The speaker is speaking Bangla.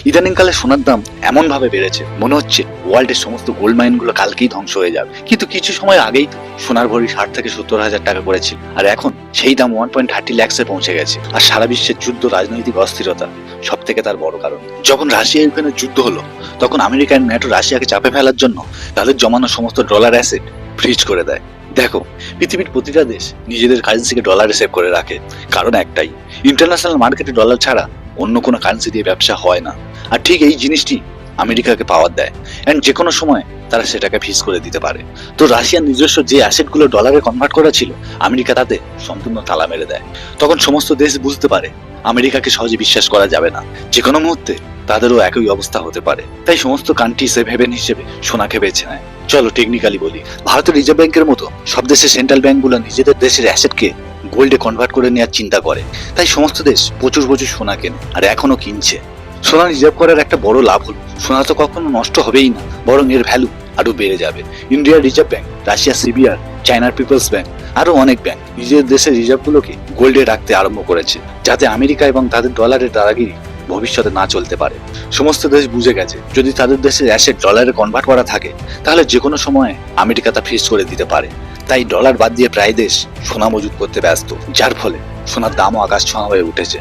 ইদানিংকালে সোনার দাম এমন ভাবে বেড়েছে মনে হচ্ছে ওয়ার্ল্ডের সমস্ত গোল্ড মাইন গুলো কালকেই ধ্বংস হয়ে যাবে। কিন্তু কিছু সময় আগেই তো সোনার ভরি 60 থেকে 70 হাজার টাকা করেছিল, আর এখন সেই দাম 1.30 lakhs পৌঁছে গেছে। আর সারা বিশ্বের যুদ্ধ, রাজনৈতিক অস্থিরতা সব থেকে তার বড় কারণ। যখন রাশিয়া ইউক্রেনের যুদ্ধ হলো, তখন আমেরিকা আর ন্যাটো রাশিয়াকে চাপে ফেলার জন্য তাদের জমানো সমস্ত ডলার অ্যাসেট ফ্রিজ করে দেয়। দেখো, পৃথিবীর প্রতিটা দেশ নিজেদের কারেন্সিকে ডলারে সেভ করে রাখে, কারণ একটাই, ইন্টারন্যাশনাল মার্কেটে ডলার ছাড়া অন্য কোনো কারেন্সি দিয়ে ব্যবসা হয় না। আর ঠিক এই জিনিসটি আমেরিকাকে পাওয়ার দেয়, এন্ড যে কোনো সময় তারা সেটাকে ফিক্স করে দিতে পারে। তো রাশিয়ার নিজস্ব যে অ্যাসেট গুলো ডলারে কনভার্ট করা ছিল, আমেরিকা তাতে সম্পূর্ণ তালা মেরে দেয়। তখন সমস্ত দেশ বুঝতে পারে আমেরিকাকে সহজে বিশ্বাস করা যাবে না, যে কোনো মুহূর্তে তাদেরও একই অবস্থা হতে পারে। তাই সমস্ত কান্ট্রি সেফ হেভেন হিসেবে সোনাকে বেছে নেয়। চলো টেকনিক্যালি বলি, ভারতের রিজার্ভ ব্যাংকের মতো সব দেশের সেন্ট্রাল ব্যাংকগুলো নিজেদের দেশের অ্যাসেটকে গোল্ডে কনভার্ট করে নেওয়ার চিন্তা করে। তাই সমস্ত দেশ প্রচুর প্রচুর সোনা কেনে, আর এখনো কিনছে। সোনা রিজার্ভ করার একটা বড় লাভ হলো, সোনা তো কখনো নষ্ট হবেই না, বরং এর ভ্যালু আরো বেড়ে যাবে। ইন্ডিয়ার রিজার্ভ ব্যাংক, রাশিয়ার সিবিআর, চায়নার পিপলস ব্যাংক, আরো অনেক ব্যাংক নিজের দেশের রিজার্ভ গুলোকে গোল্ডে রাখতে আরম্ভ করেছে, যাতে আমেরিকা এবং তাদের ডলারের দাদাগিরি ভবিষ্যতে না চলতে পারে। সমস্ত দেশ বুঝে গেছে, যদি তাদের দেশের অ্যাসেট ডলারে কনভার্ট করা থাকে, তাহলে যে কোনো সময় আমেরিকা তা ফ্রিজ করে দিতে পারে। তাই ডলার বাদ দিয়ে প্রায় দেশ সোনা মজুত করতে ব্যস্ত, যার ফলে সোনার দামও আকাশ ছোঁয়া হয়ে উঠেছে।